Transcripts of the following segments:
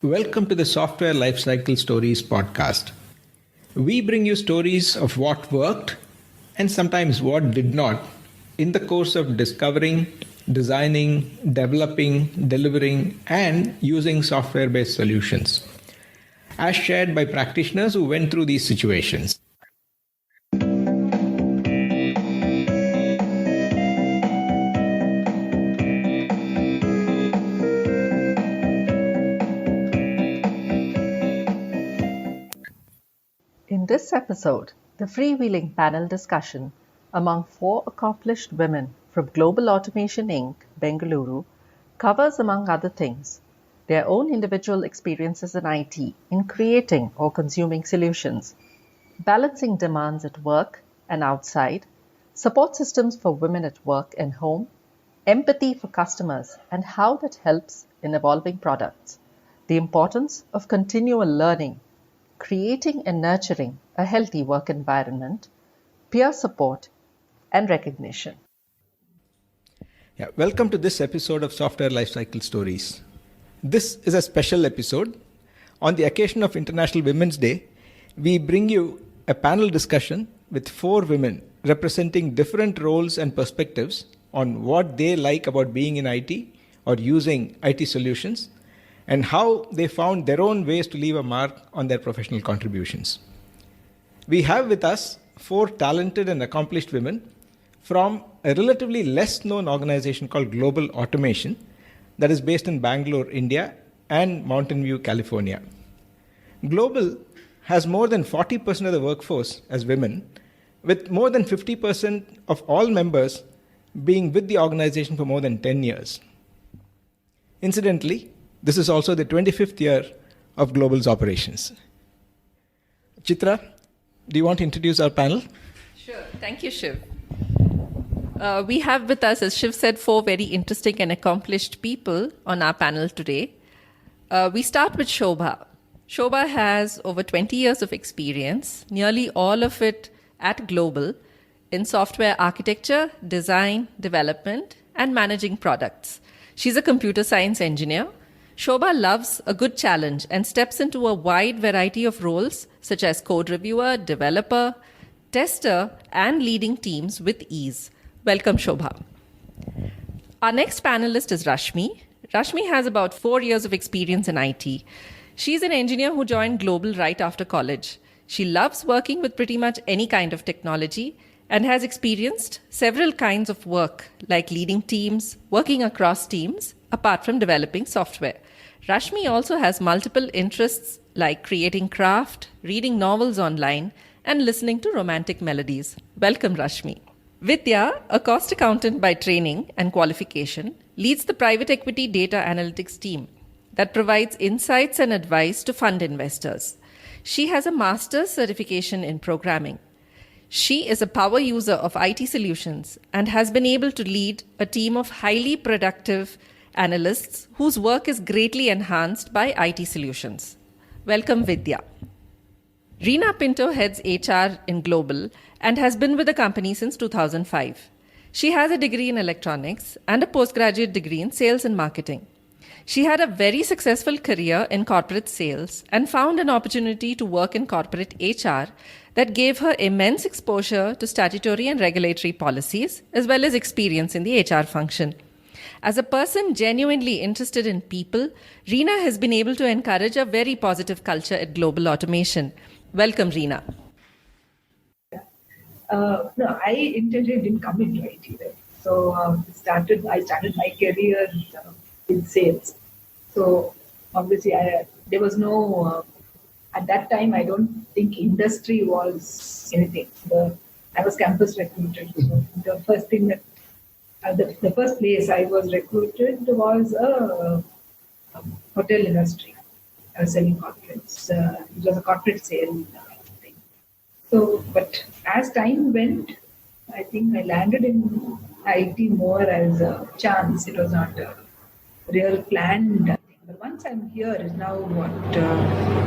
Welcome to the Software Lifecycle Stories podcast. We bring you stories of what worked and sometimes what did not in the course of discovering, designing, developing, delivering, and using software based solutions, as shared by practitioners who went through these situations. In this episode, the freewheeling panel discussion among four accomplished women from Global Automation Inc., Bengaluru, covers, among other things, their own individual experiences in IT in creating or consuming solutions, balancing demands at work and outside, support systems for women at work and home, empathy for customers and how that helps in evolving products, the importance of continual learning, creating and nurturing a healthy work environment, peer support, and recognition. Welcome to this episode of Software Lifecycle Stories. This is a special episode. On the occasion of International Women's Day, we bring you a panel discussion with four women representing different roles and perspectives on what they like about being in IT or using IT solutions, and how they found their own ways to leave a mark on their professional contributions. We have with us four talented and accomplished women from a relatively less known organization called Global Automation that is based in Bangalore, India and Mountain View, California. Global has more than 40% of the workforce as women, with more than 50% of all members being with the organization for more than 10 years. Incidentally, this is also the 25th year of Global's operations. Chitra, do you want to introduce our panel? Sure. Thank you, Shiv. We have with us, as Shiv said, four very interesting and accomplished people on our panel today. We start with Shobha. Shobha has over 20 years of experience, nearly all of it at Global, in software architecture, design, development, and managing products. She's a computer science engineer. Shobha loves a good challenge and steps into a wide variety of roles such as code reviewer, developer, tester, and leading teams with ease. Welcome, Shobha. Our next panelist is Rashmi. Rashmi has about 4 years of experience in IT. She's an engineer who joined Global right after college. She loves working with pretty much any kind of technology and has experienced several kinds of work like leading teams, working across teams, apart from developing software. Rashmi also has multiple interests like creating craft, reading novels online, and listening to romantic melodies. Welcome, Rashmi. Vidya, a cost accountant by training and qualification, leads the private equity data analytics team that provides insights and advice to fund investors. She has a master's certification in programming. She is a power user of IT solutions and has been able to lead a team of highly productive analysts whose work is greatly enhanced by IT solutions. Welcome, Vidya. Reena Pinto heads HR in Global and has been with the company since 2005. She has a degree in electronics and a postgraduate degree in sales and marketing. She had a very successful career in corporate sales and found an opportunity to work in corporate HR that gave her immense exposure to statutory and regulatory policies, as well as experience in the HR function. As a person genuinely interested in people, Reena has been able to encourage a very positive culture at Global Automation. Welcome, Reena. No, I intended didn't come into IT. Right? So I started my career in sales. So obviously, there was no at that time. I don't think industry was anything. I was campus recruited. So the first thing that the first place I was recruited was a hotel industry. I was selling corporates. It was a corporate sale thing. So, but as time went, I think I landed in IT more as a chance. It was not a real planned thing. But once I'm here, it's now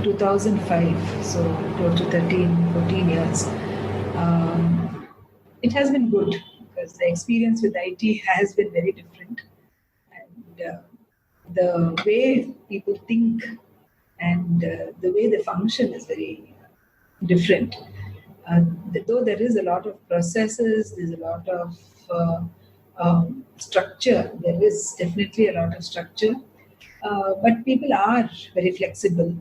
2005, so close to 13, 14 years. It has been good because the experience with IT has been very different. And the way people think and the way they function is very different. Uh, though there is a lot of processes, there's a lot of structure. There is definitely a lot of structure, but people are very flexible.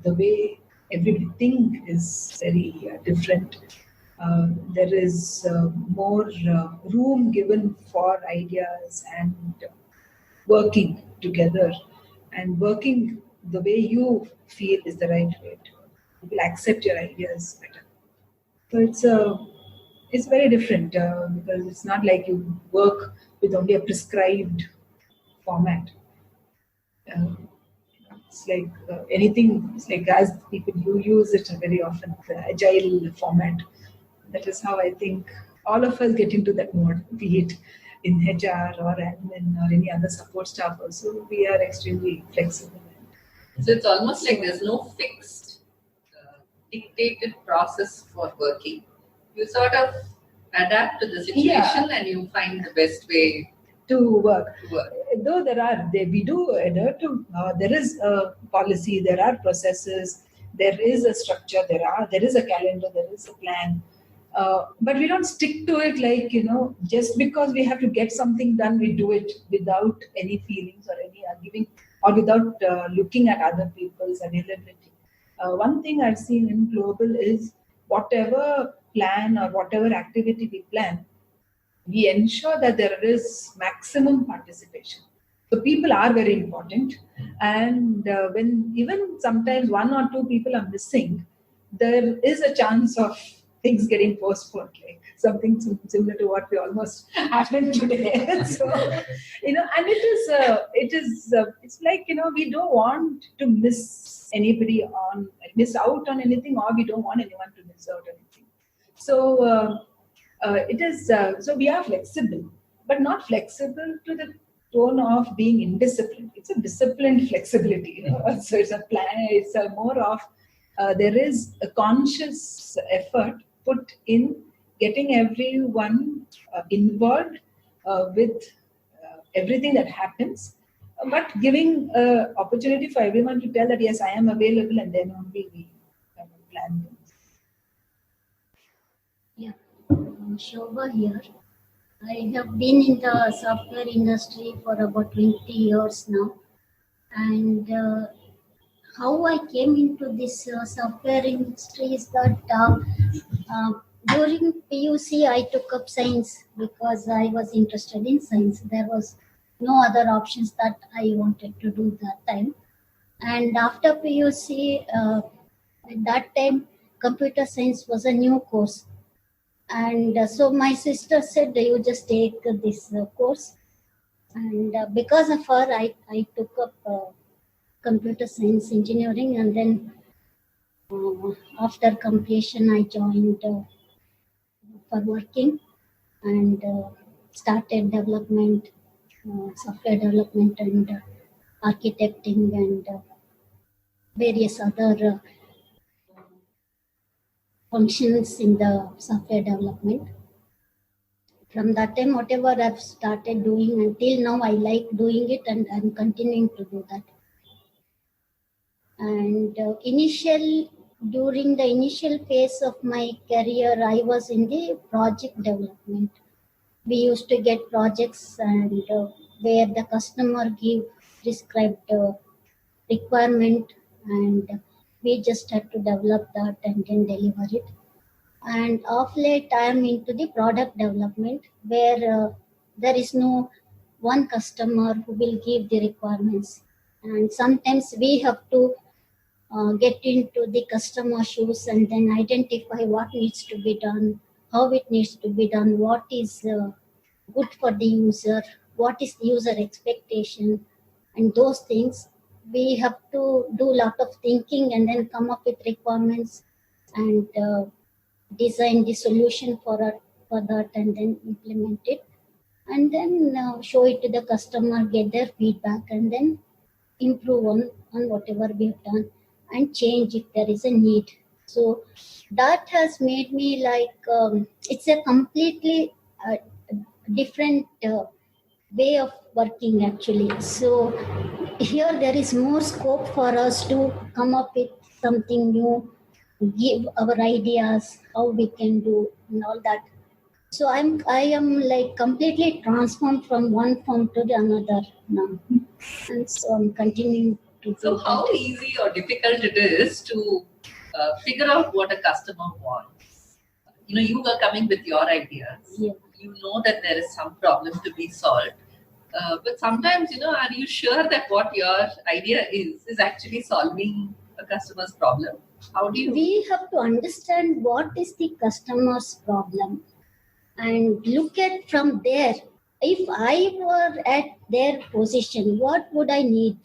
The way everybody think is very different. There is more room given for ideas and working together, and working the way you feel is the right way to. You will accept your ideas better. So it's very different because it's not like you work with only a prescribed format. Uh, it's like anything. It's like as people you use it very often, the agile format. That is how I think all of us get into that mode, be it in HR or admin or any other support staff. Also, we are extremely flexible. So it's almost like there's no fixed, dictated process for working. You sort of adapt to the situation and you find the best way to work. to work. Though we do adhere to, there is a policy, there are processes, there is a structure, there is a calendar, there is a plan. But we don't stick to it like, just because we have to get something done, we do it without any feelings or any giving, or without looking at other people's availability. One thing I've seen in global is whatever plan or whatever activity we plan, we ensure that there is maximum participation. So people are very important, and when even sometimes one or two people are missing, there is a chance of things getting postponed, like something similar to what we almost happened today. So, and it's like, we don't want to miss out on anything, or we don't want anyone to miss out on anything. So so we are flexible, but not flexible to the tone of being indisciplined. It's a disciplined flexibility. So it's a plan. It's a more of there is a conscious effort put in getting everyone involved with everything that happens, but giving opportunity for everyone to tell that yes, I am available, and then only we plan things. Yeah, Shobha here. I have been in the software industry for about 20 years now, and how I came into this software industry is that during PUC I took up science because I was interested in science. There was no other options that I wanted to do that time. And after PUC, at that time, computer science was a new course. And so my sister said, you just take this course. And because of her, I took up computer science engineering, and then after completion I joined for working and started development, software development and architecting and various other functions in the software development. From that time, whatever I've started doing until now, I like doing it, and I'm continuing to do that. And during the initial phase of my career, I was in the project development. We used to get projects and where the customer give prescribed requirement, and we just had to develop that and then deliver it. And of late, I am into the product development, where there is no one customer who will give the requirements, and sometimes we have to get into the customer shoes and then identify what needs to be done, how it needs to be done, what is good for the user, what is the user expectation, and those things. We have to do a lot of thinking and then come up with requirements and design the solution for that and then implement it, and then show it to the customer, get their feedback, and then improve on whatever we have done and change if there is a need. So that has made me like it's a completely different way of working actually. So here there is more scope for us to come up with something new, give our ideas, how we can do and all that. So I am like completely transformed from one form to the another now. And so I'm continuing to So do how that. easy or difficult it is to figure out what a customer wants? You were coming with your ideas. Yeah. You know that there is some problem to be solved. But sometimes, are you sure that what your idea is actually solving a customer's problem? How do you? We have to understand what is the customer's problem and look at from there. If I were at their position, what would I need?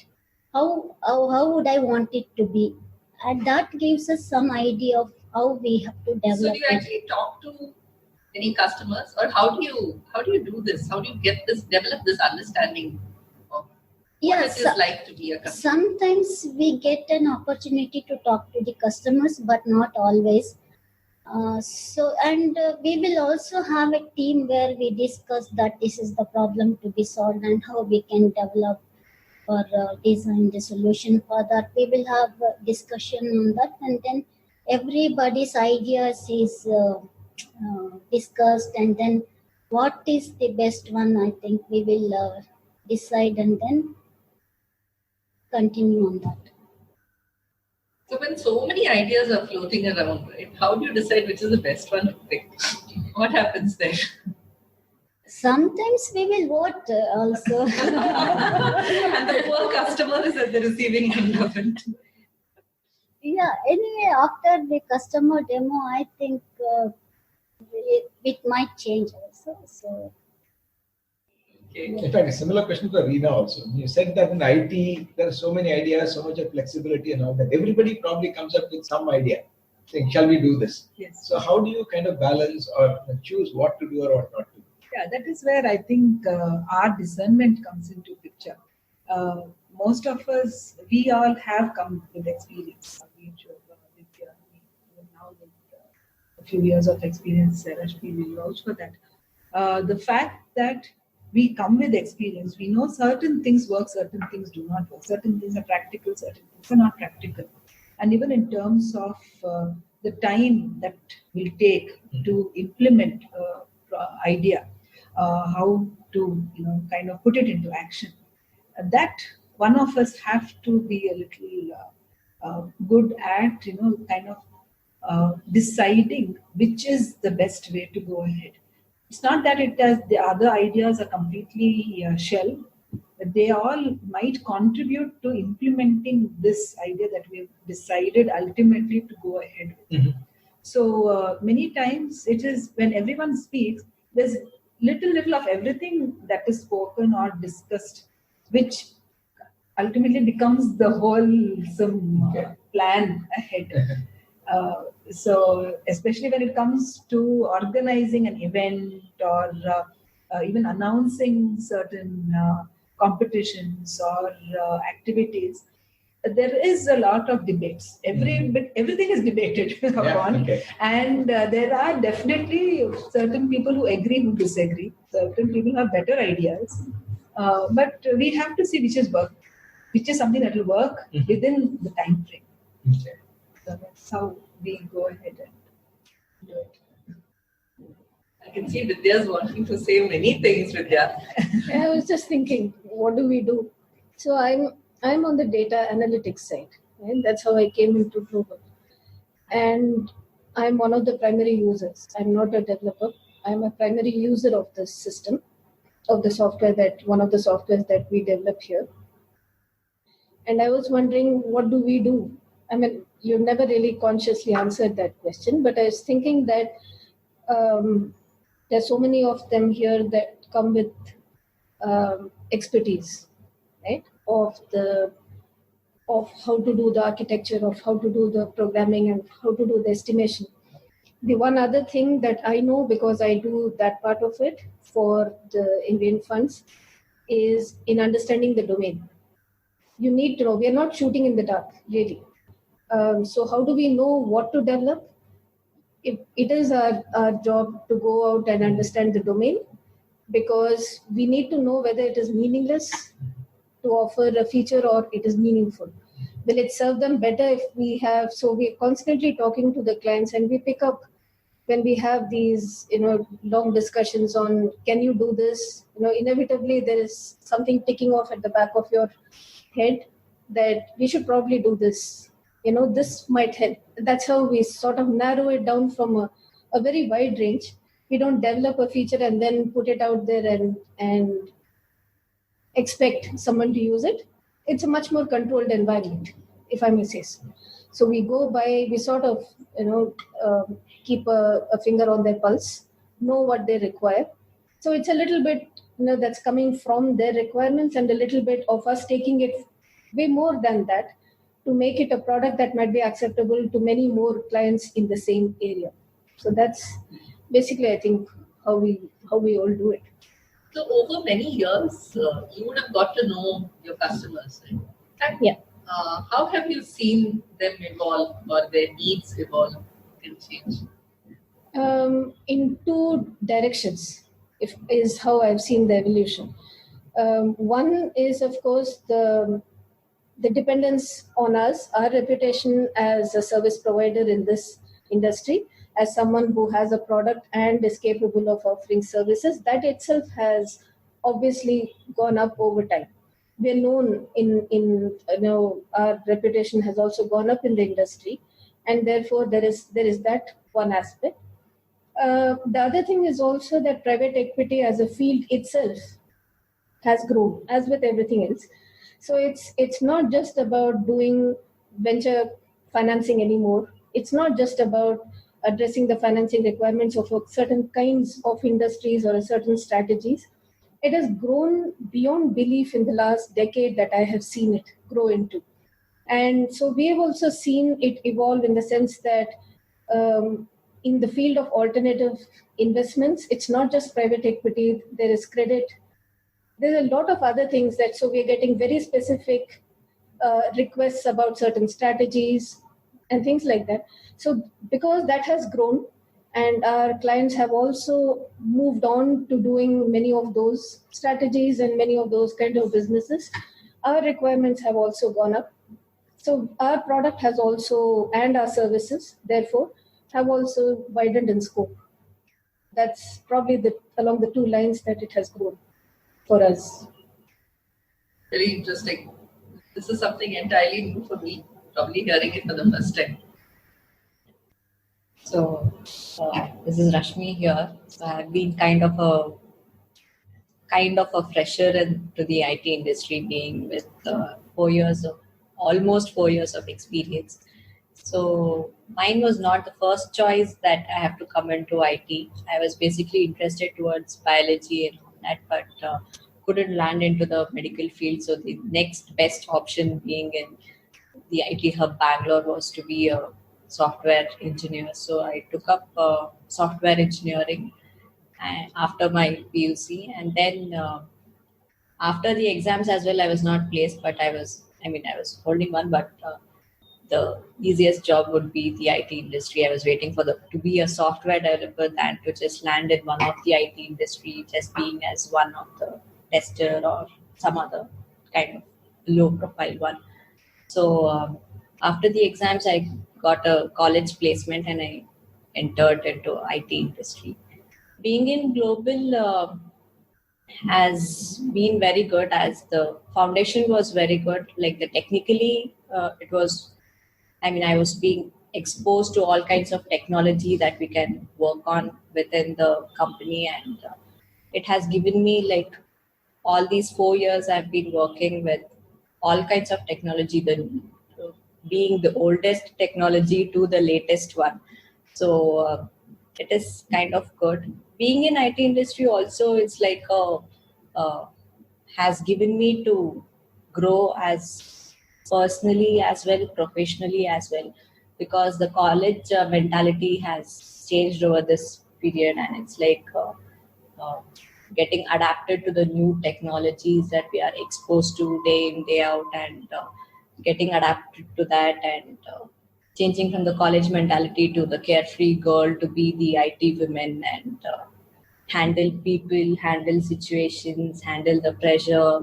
How would I want it to be? And that gives us some idea of how we have to So develop do you it. actually talk to any customers, or how do you do this? How do you develop this understanding of what Yes, it is like to be a customer? sometimes we get an opportunity to talk to the customers, but not always. We will also have a team where we discuss that this is the problem to be solved and how we can develop or design the solution for that. We will have a discussion on that, and then everybody's ideas is discussed, and then what is the best one, I think we will decide and then continue on that. So when so many ideas are floating around, right, how do you decide which is the best one to pick? What happens there? Sometimes we will vote also. And the poor customer is at the receiving end of it. Yeah, anyway, after the customer demo, I think it might change also. So, Okay. In fact, a similar question to Reena also. You said that in IT, there are so many ideas, so much of flexibility and all that. Everybody probably comes up with some idea, saying, shall we do this? Yes. So how do you kind of balance or choose what to do or what not to do? Yeah, that is where I think our discernment comes into picture. Most of us, we all have come with experience. Now with a few years of experience, Rashmi will vouch for that. The fact that we come with experience, we know certain things work, certain things do not work, certain things are practical, certain things are not practical. And even in terms of the time that will take to implement idea, how to kind of put it into action, that one of us have to be a little good at kind of deciding which is the best way to go ahead. It's not that the other ideas are completely shell, but they all might contribute to implementing this idea that we've decided ultimately to go ahead with. Mm-hmm. So many times it is when everyone speaks, there's little of everything that is spoken or discussed, which ultimately becomes the wholesome plan ahead. So especially when it comes to organizing an event or even announcing certain competitions or activities, there is a lot of debates. Everything is debated upon, and there are definitely certain people who agree, who disagree. Certain people have better ideas, but we have to see which is something that will work within the time frame. Okay. So that's how we go ahead and do it. I can see Vidya's wanting to say many things, Vidya. I was just thinking, what do we do? So I'm on the data analytics side, and that's how I came into Global. And I'm one of the primary users. I'm not a developer. I'm a primary user of the system, of the software one of the softwares that we develop here. And I was wondering, what do we do? I mean, you never really consciously answered that question, but I was thinking that there's so many of them here that come with expertise, right? Of how to do the architecture, of how to do the programming, and how to do the estimation. The one other thing that I know, because I do that part of it for the Indian funds, is in understanding the domain. You need to know. We are not shooting in the dark, really. So how do we know what to develop? It is our job to go out and understand the domain, because we need to know whether it is meaningless to offer a feature or it is meaningful? Will it serve them better if we have, so we're constantly talking to the clients and we pick up when we have these, long discussions on, can you do this? Inevitably there is something ticking off at the back of your head that we should probably do this. This might help. That's how we sort of narrow it down from a very wide range. We don't develop a feature and then put it out there and expect someone to use it. It's a much more controlled environment, if I may say so. So we sort of, keep a finger on their pulse, know what they require. So it's a little bit, that's coming from their requirements and a little bit of us taking it way more than that to make it a product that might be acceptable to many more clients in the same area. So that's basically, I think, how we all do it. So over many years, you would have got to know your customers, right? And, Yeah. How have you seen them evolve or their needs evolve and change? In two directions, is how I've seen the evolution. One is, of course, the dependence on us, our reputation as a service provider in this industry, as someone who has a product and is capable of offering services. That itself has obviously gone up over time. We're known in our reputation has also gone up in the industry, and therefore there is that one aspect. The other thing is also that private equity as a field itself has grown, as with everything else. So it's not just about doing venture financing anymore. It's not just about addressing the financing requirements of certain kinds of industries or certain strategies. It has grown beyond belief in the last decade that I have seen it grow into. And so we have also seen it evolve in the sense that in the field of alternative investments, it's not just private equity, there is credit. There's a lot of other things so we're getting very specific requests about certain strategies and things like that. So because that has grown and our clients have also moved on to doing many of those strategies and many of those kind of businesses, our requirements have also gone up. So our product has also, and our services, therefore, have also widened in scope. That's probably along the two lines that it has grown for us. Very interesting. This is something entirely new for me, probably hearing it for the first time. So this is Rashmi here. So I've been kind of a fresher into the IT industry, being with almost 4 years of experience. So mine was not the first choice that I have to come into IT. I was basically interested towards biology and all that, but couldn't land into the medical field. So the next best option being in the IT hub Bangalore was to be a software engineer. So I took up software engineering after my PUC, and then after the exams as well, I was not placed, but I was holding one, but the easiest job would be the IT industry. I was waiting for to be a software developer than to just land in one of the IT industry, just being as one of the tester or some other kind of low profile one. So after the exams, I got a college placement and I entered into IT industry. Being in global has been very good, as the foundation was very good. Like technically, it was, I was being exposed to all kinds of technology that we can work on within the company, and it has given me all these 4 years I've been working with all kinds of technology, being the oldest technology to the latest one. So it is kind of good. Being in IT industry also, it's has given me to grow as personally as well, professionally as well, because the college mentality has changed over this period, and it's getting adapted to the new technologies that we are exposed to day in, day out, and getting adapted to that, and changing from the college mentality to the carefree girl to be the IT women, and handle people, handle situations, handle the pressure,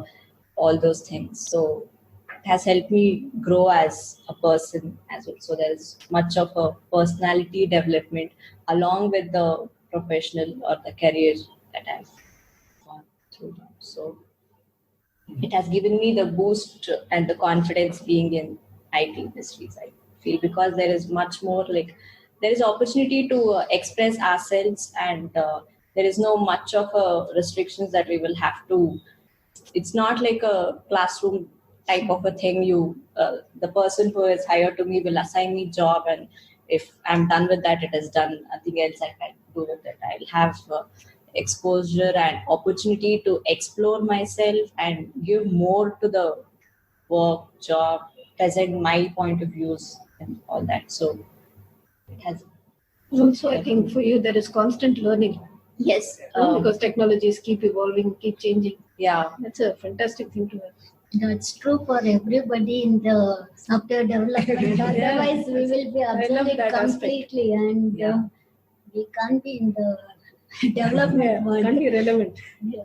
all those things. So it has helped me grow as a person as well. So there's much of a personality development along with the professional or the career that I've gone through. So it has given me the boost and the confidence being in IT industries, I feel, because there is much more like there is opportunity to express ourselves, and there is no much of a restrictions that we will have to. It's not like a classroom type of a thing. The person who is hired to me will assign me job, and if I'm done with that, it is done. Nothing else I can do with it. I'll have exposure and opportunity to explore myself and give more to the work job, present my point of views and all that. So it has Also, I think for you there is constant learning. yes, Because technologies keep evolving, keep changing. yeah. That's a fantastic thing to have. That's true for everybody in the software development. Yeah. Otherwise, we will be I love obsolete that aspect. completely, and Yeah. we can't be in the development Yeah, world. can't be relevant. Yeah.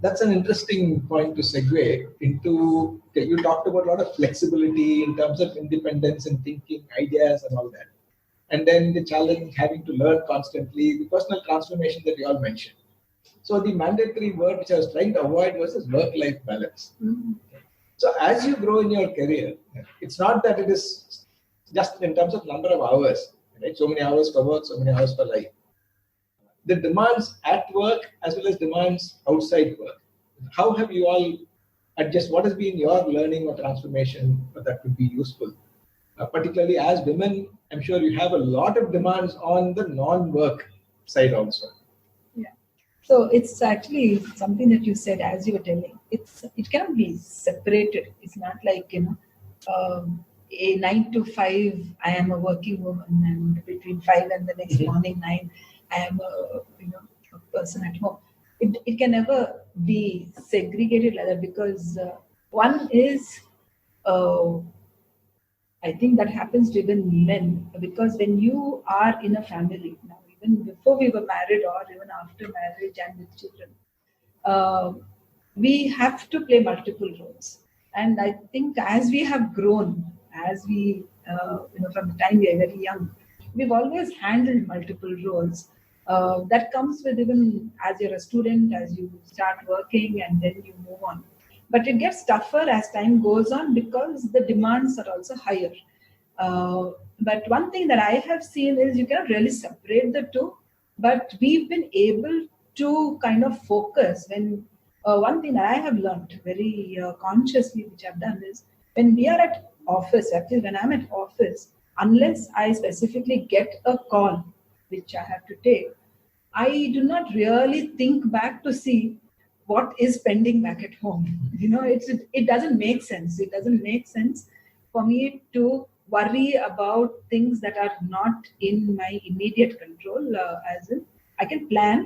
That's an interesting point to segue into. Okay, you talked about a lot of flexibility in terms of independence and thinking, ideas, and all that. And then the challenge having to learn constantly, the personal transformation that you all mentioned. So the mandatory word which I was trying to avoid was this work-life balance. So as you grow in your career, it's not that it is just in terms of number of hours, right? So many hours for work, so many hours for life. The demands at work as well as demands outside work. How have you all adjust? What has been your learning or transformation that could be useful? Particularly as women, I'm sure you have a lot of demands on the non-work side also. So it's actually something that you said as you were telling. It cannot be separated. It's not like a 9 to 5. I am a working woman, and between 5 and the next morning 9, I am a person at home. It can never be segregated like that, because one is. I think that happens to even men, because when you are in a family now, even before we were married or even after marriage and with children, we have to play multiple roles. And I think as we have grown, as we, from the time we are very young, we've always handled multiple roles. That comes with even as you're a student, as you start working, and then you move on. But it gets tougher as time goes on because the demands are also higher. But one thing that I have seen is you cannot really separate the two, but we've been able to kind of focus when one thing that I have learned very consciously, which I've done, is when we are at office, actually when I'm at office, unless I specifically get a call which I have to take, I do not really think back to see what is pending back at home. It doesn't make sense. It doesn't make sense for me to worry about things that are not in my immediate control. As in, I can plan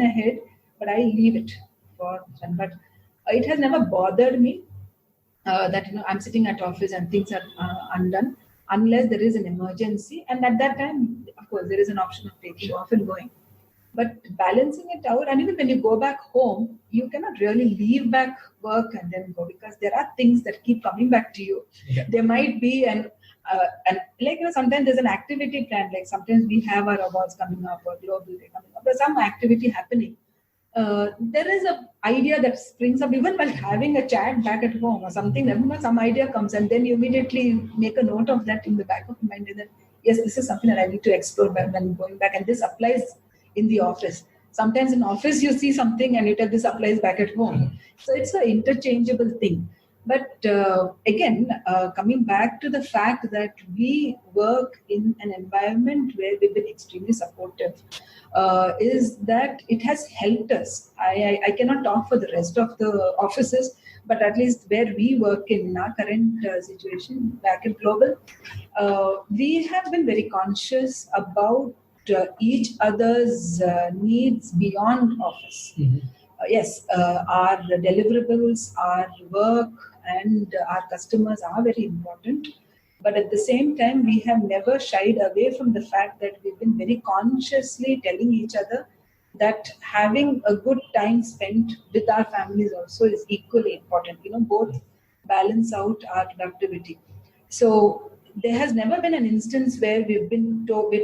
ahead, but I leave it for fun. But it has never bothered me that I'm sitting at office and things are undone unless there is an emergency. And at that time, of course, there is an option of taking off and going. But balancing it out, and even when you go back home, you cannot really leave back work and then go, because there are things that keep coming back to you. Yeah. There might be sometimes there's an activity planned, like sometimes we have our awards coming up or global day coming up. There's some activity happening. There is an idea that springs up even while having a chat back at home or something. Some idea comes, and then you immediately make a note of that in the back of your mind, and then yes, this is something that I need to explore when going back, and this applies in the office. Sometimes in office you see something and you tell this applies back at home. So it's an interchangeable thing. But again, coming back to the fact that we work in an environment where we've been extremely supportive, is that it has helped us. I cannot talk for the rest of the offices, but at least where we work in our current situation back in Global, we have been very conscious about each other's needs beyond office. Yes, our deliverables, our work, and our customers are very important. But at the same time, we have never shied away from the fact that we've been very consciously telling each other that having a good time spent with our families also is equally important. Both balance out our productivity. So there has never been an instance where we're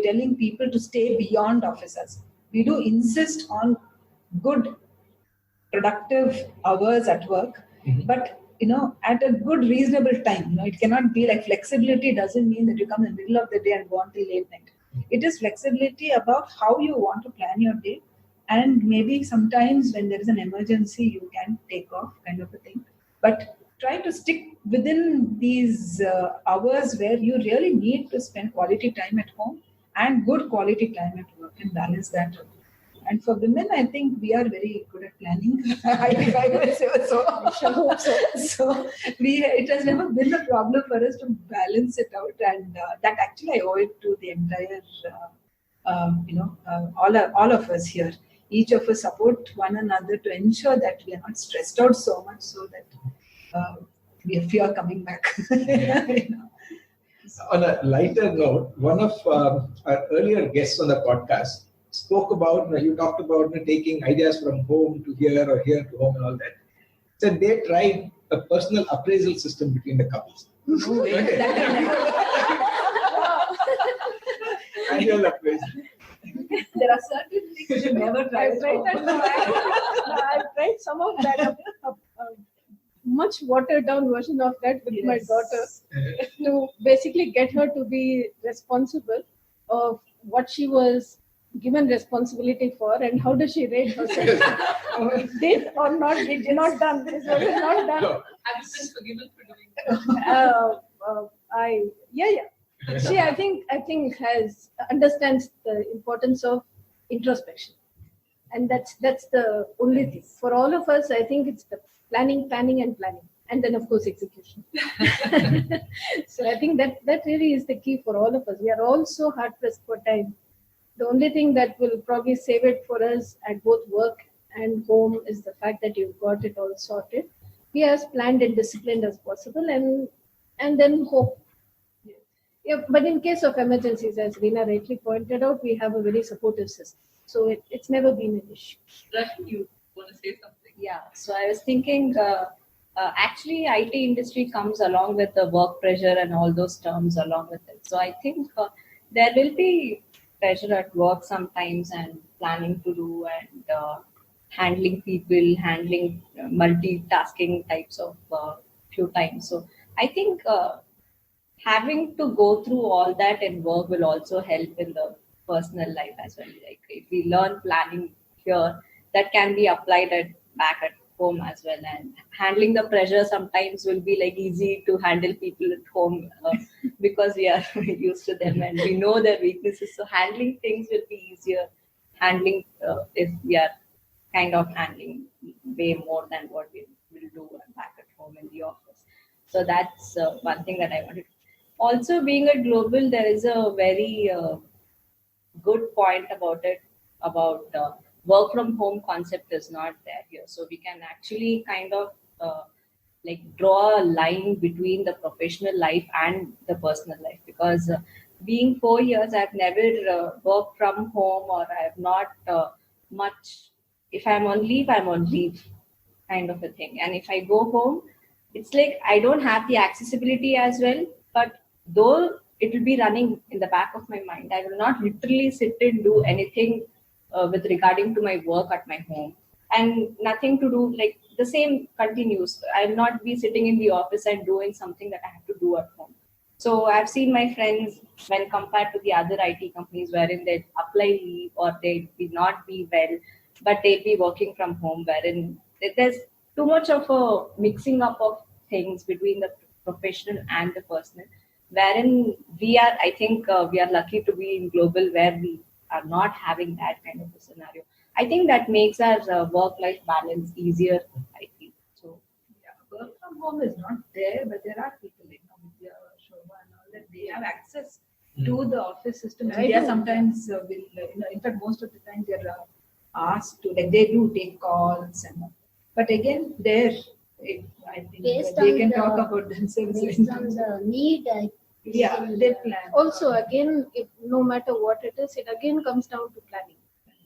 telling people to stay beyond office hours. We do insist on good productive hours at work, but at a good reasonable time. It cannot be like flexibility doesn't mean that you come in the middle of the day and go until late night. It is flexibility about how you want to plan your day, and maybe sometimes when there is an emergency you can take off, kind of a thing. But try to stick within these hours where you really need to spend quality time at home and good quality time at work, and balance that out. And for women, I think we are very good at planning. I would say so. So it has never been a problem for us to balance it out, and that actually I owe it to the entire, all of us here. Each of us support one another to ensure that we are not stressed out so much, so that we fear coming back. On a lighter note, one of our earlier guests on the podcast spoke about, you talked about taking ideas from home to here or here to home and all that. So they tried a personal appraisal system between the couples. Annual appraisal. There are certain things you never try. I've tried some of that, a much watered down version of that with my daughter, to basically get her to be responsible of what she was given responsibility for, and how does she rate herself. Did or not, did not done. This was not done. No. I'm just forgiven for doing that. She, I think understands the importance of introspection, and that's the only thing for all of us. I think it's the planning, and then of course execution. So I think that really is the key for all of us. We are all so hard pressed for time. The only thing that will probably save it for us at both work and home is the fact that you've got it all sorted. Be as planned and disciplined as possible, and then hope. Yeah, but in case of emergencies, as Reena rightly pointed out, we have a very supportive system. So it's never been an issue. Rashmi, you want to say something? Yeah, so I was thinking, actually, IT industry comes along with the work pressure and all those terms along with it. So I think there will be pressure at work sometimes, and planning to do, and handling people, handling multitasking types of few times. So I think having to go through all that in work will also help in the personal life as well. Like if we learn planning here, that can be applied back at home as well. And handling the pressure sometimes will be like easy to handle people at home because we are used to them and we know their weaknesses. So handling things will be easier. Handling if we are kind of handling way more than what we will do back at home in the office. So that's one thing that I wanted. Also, being a global, there is a very good point about it, about work from home concept is not there here. So we can actually kind of like draw a line between the professional life and the personal life, because being 4 years, I've never worked from home, or I have not much. If I'm on leave, I'm on leave kind of a thing. And if I go home, it's like I don't have the accessibility as well, but though it will be running in the back of my mind, I will not literally sit and do anything with regarding to my work at my home, and nothing to do, like the same continues. I will not be sitting in the office and doing something that I have to do at home. So I've seen my friends, when compared to the other IT companies, wherein they apply leave or they will not be well, but they'll be working from home, wherein there's too much of a mixing up of things between the professional and the personal, wherein I think we are lucky to be in global where we are not having that kind of a scenario. I think that makes our work-life balance easier, I feel. So, yeah, work from home is not there, but there are people like Vidya, Shobha, and all that. They have access to the office system. They are sometimes will, in fact, most of the time they are asked to, like they do take calls and all. But again, I think they can talk about themselves. Based on the need, they plan. Also, again, no matter what it is, it again comes down to planning.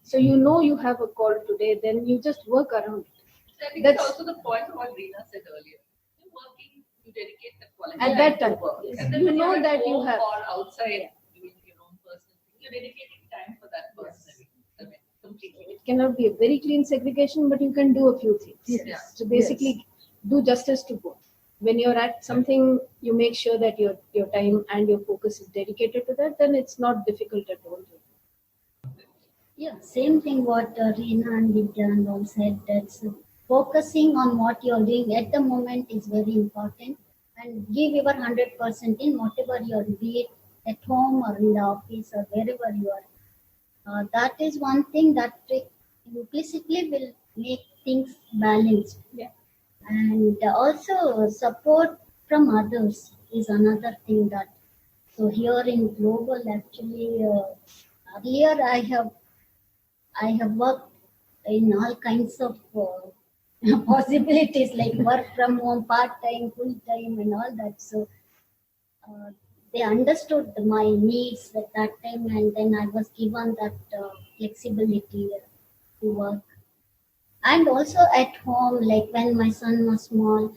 So you know you have a call today, then you just work around it. So I think That's- it's also the point of what Reena said earlier. You're working, you dedicate the quality At time that to time, work. yes. And then You when know you're at that you home have- or outside doing your own personal thing, you're dedicating time for that person. I mean, completely. It cannot be a very clean segregation, but you can do a few things. Yes. So basically, do justice to both. When you're at something, you make sure that your time and your focus is dedicated to that. Then it's not difficult at all. Yeah, same thing what Reena and Vidya and all said. That's focusing on what you're doing at the moment is very important, and give your 100% in whatever you're, be it at home or in the office or wherever you are. That is one thing that implicitly will make things balanced. Yeah. And also support from others is another thing that. So here in global, actually, earlier I have worked in all kinds of possibilities like work from home, part time, full time, and all that. So they understood my needs at that time, and then I was given that flexibility to work. And also at home, like when my son was small,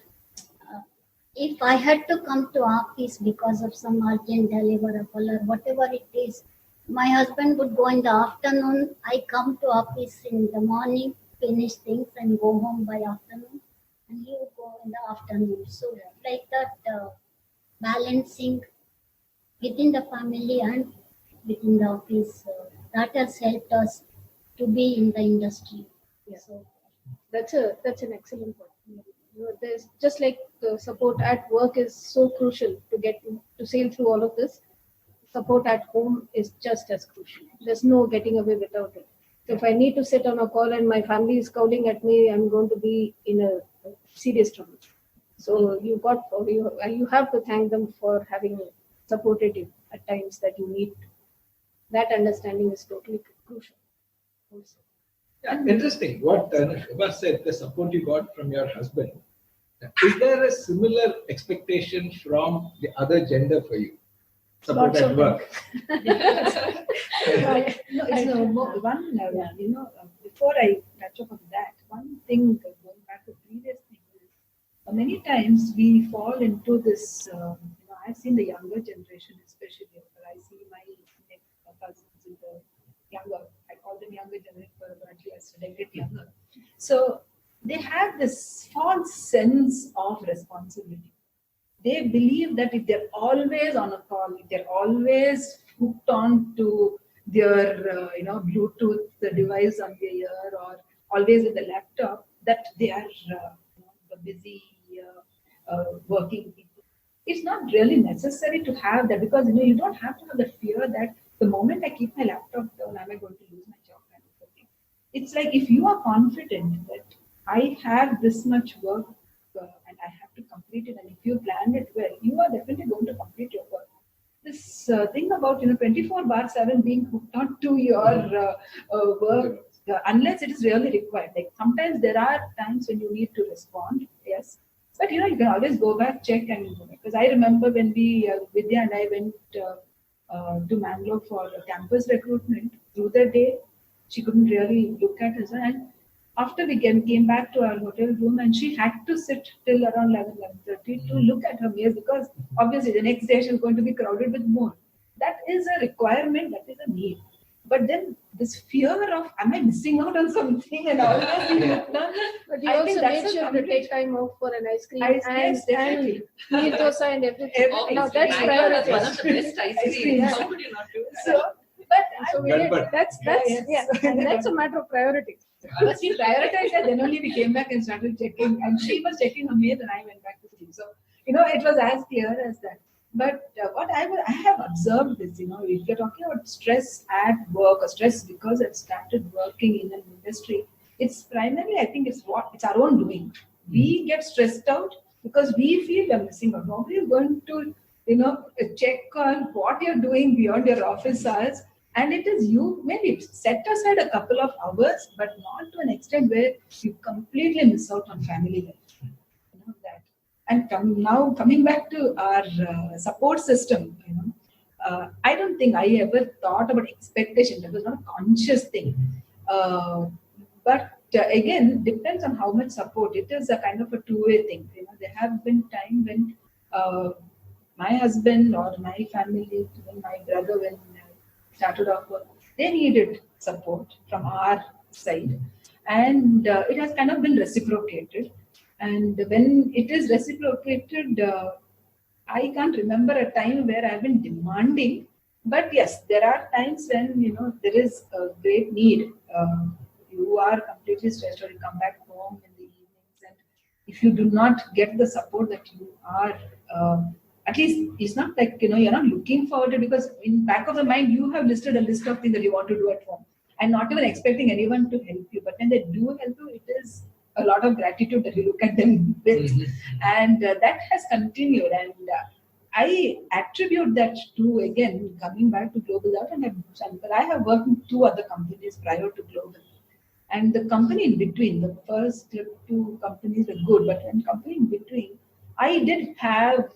if I had to come to office because of some urgent deliverable or whatever it is, my husband would go in the afternoon. I come to office in the morning, finish things, and go home by afternoon. And he would go in the afternoon. So like that, balancing within the family and within the office, that has helped us to be in the industry. Yeah. So That's an excellent point. There's just like the support at work is so crucial to get to sail through all of this. Support at home is just as crucial. There's no getting away without it. So if I need to sit on a call and my family is scowling at me, I'm going to be in a serious trouble. So you have to thank them for having supported you at times that you need. That understanding is totally crucial. Also. Yeah, interesting. What Shobha said, the support you got from your husband. Is there a similar expectation from the other gender for you? Support Lots at of work. No, it's one, before I touch upon that, one thing going back to previous thing is many times we fall into this, I've seen the younger generation especially, I see my cousins in the younger, I call them younger generation, but actually I still a bit younger. So they have this false sense of responsibility. They believe that if they're always on a call, if they're always hooked on to their, Bluetooth device on their ear or always with the laptop, that they are the busy working people. It's not really necessary to have that because you don't have to have the fear that the moment I keep my laptop down, am I going to lose my job kind of a thing. It's like if you are confident that I have this much work and I have to complete it, and if you plan it well, you are definitely going to complete your work. This thing about 24/7 being hooked on to your work, unless it is really required. Like sometimes there are times when you need to respond, yes, but you can always go back, check, and because I remember when Vidya and I went to Mangalore for campus recruitment. Through the day, she couldn't really look at us, and after we came back to our hotel room, and she had to sit till around 11:30 to look at her mails because obviously the next day she's going to be crowded with more. That is a requirement, that is a need. But then this fear of am I missing out on something and all that, But you I also think that's made a sure to complete- take time off for an ice cream Yes, definitely. and eat dosa and everything. Oh, Now it's that's Bangalore has priority. one of the best ice Ice creams. creams. How could you not do that? So, but So we But- did, but- that's Yes. and that's a matter of priority. First we prioritized that, then only we came back and started checking. And she was checking her mail and I went back to sleep. So, it was as clear as that. But what I have observed is, if you're talking about stress at work or stress because I've started working in an industry, it's primarily, I think it's our own doing. We get stressed out because we feel we're missing out. Nobody is going to, check on what you're doing beyond your office hours. And it is you, maybe set aside a couple of hours, but not to an extent where you completely miss out on family life. That. And coming back to our support system, I don't think I ever thought about expectation. That was not a conscious thing. But again, depends on how much support. It is a kind of a two-way thing. There have been time when my husband or my family, even my brother, when started off work, they needed support from our side, and it has kind of been reciprocated. And when it is reciprocated, I can't remember a time where I've been demanding, but yes, there are times when there is a great need. You are completely stressed, or you come back home in the evenings, and if you do not get the support that you are, at least it's not like you're not looking forward to, because in back of the mind you have listed a list of things that you want to do at home, and not even expecting anyone to help you. But when they do help you, it is a lot of gratitude that you look at them with, and that has continued. And I attribute that to, again, coming back to Global Out, and I have worked in two other companies prior to Global. And the company in between, the first two companies were good, but in company in between, I did have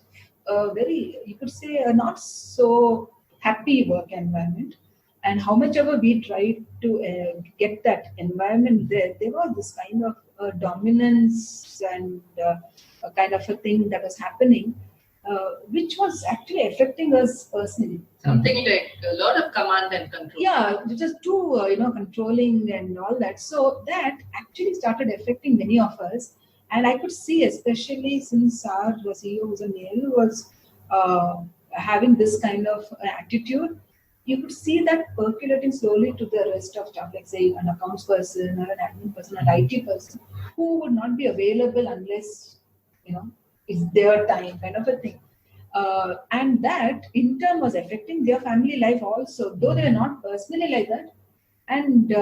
a very, you could say, a not so happy work environment. And how much ever we tried to get that environment there was this kind of dominance and a kind of a thing that was happening, which was actually affecting us personally. Something like a lot of command and control. Yeah, just too, controlling and all that. So that actually started affecting many of us. And I could see, especially since our CEO was a male, was having this kind of attitude, you could see that percolating slowly to the rest of stuff, like say an accounts person or an admin person, an IT person, who would not be available unless, it's their time, kind of a thing. And that in turn was affecting their family life also, though they were not personally like that. And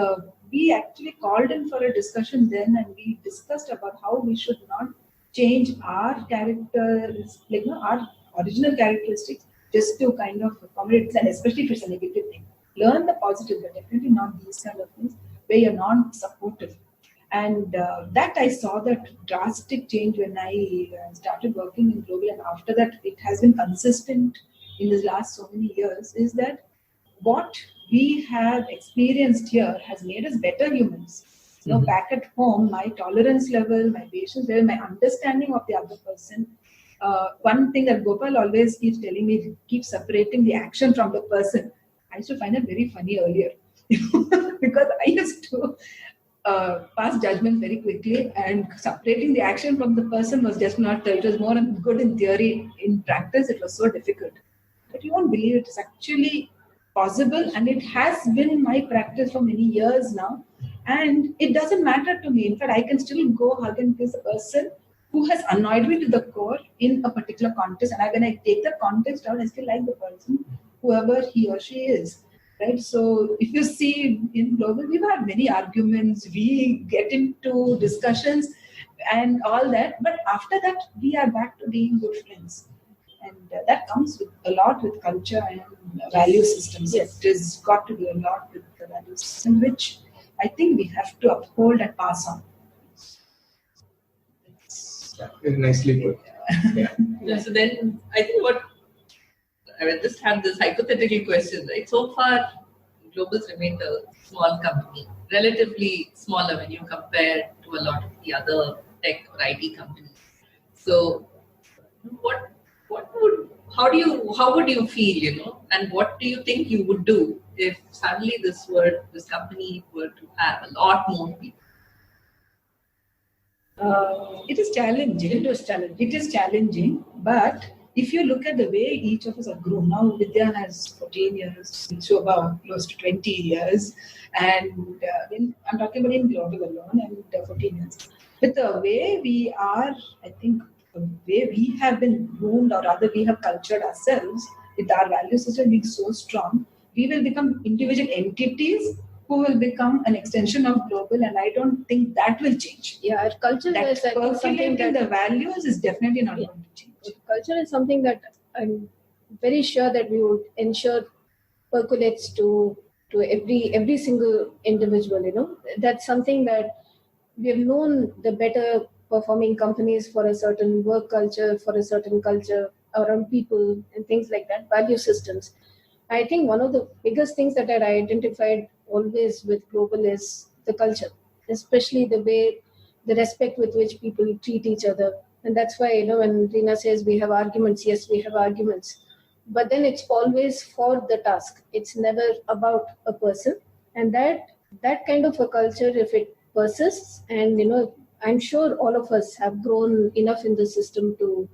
we actually called in for a discussion then, and we discussed about how we should not change our characters, our original characteristics, just to kind of accommodate, and especially if it's a negative thing. Learn the positive, but definitely not these kind of things where you're not supportive. And that I saw that drastic change when I started working in Global, and after that it has been consistent in the last so many years, is that what we have experienced here has made us better humans. Back at home, my tolerance level, my patience level, my understanding of the other person. One thing that Gopal always keeps telling me, keep separating the action from the person. I used to find it very funny earlier because I used to pass judgments very quickly, and separating the action from the person was just not, it was more good in theory. In practice, it was so difficult. But you won't believe it is actually possible, and it has been my practice for many years now. And it doesn't matter to me. In fact, I can still go hug and kiss a person who has annoyed me to the core in a particular context. And when I take the context out, I still like the person, whoever he or she is. Right? So if you see in Global, we've had many arguments, we get into discussions and all that. But after that, we are back to being good friends. And that comes with a lot with culture and value systems. Yes. It has got to do a lot with the value system, which I think we have to uphold and pass on. Very nicely put. Yeah. So then I think I will just have this hypothetical question, right? So far, Global's remained a small company, relatively smaller when you compare to a lot of the other tech or IT companies. So, how would you feel, and what do you think you would do if suddenly this company were to have a lot more people? It is challenging. It is challenging, but if you look at the way each of us have grown, now Vidya has 14 years, Shobha close to 20 years, and I'm talking about in Global alone, and 14 years. With the way we are, I think the way we have been groomed, or rather we have cultured ourselves with our value system being so strong, we will become individual entities who will become an extension of Global, and I don't think that will change. Yeah, culture is, I think, something that the values is definitely not going to change. Culture is something that I'm very sure that we would ensure percolates to every single individual. That's something that we have known the better performing companies for a certain work culture, for a certain culture around people and things like that, value systems. I think one of the biggest things that I identified always with global is the culture, especially the respect with which people treat each other. And that's why, when Reena says we have arguments, yes, we have arguments. But then it's always for the task. It's never about a person. And that kind of a culture, if it persists, and I'm sure all of us have grown enough in the system to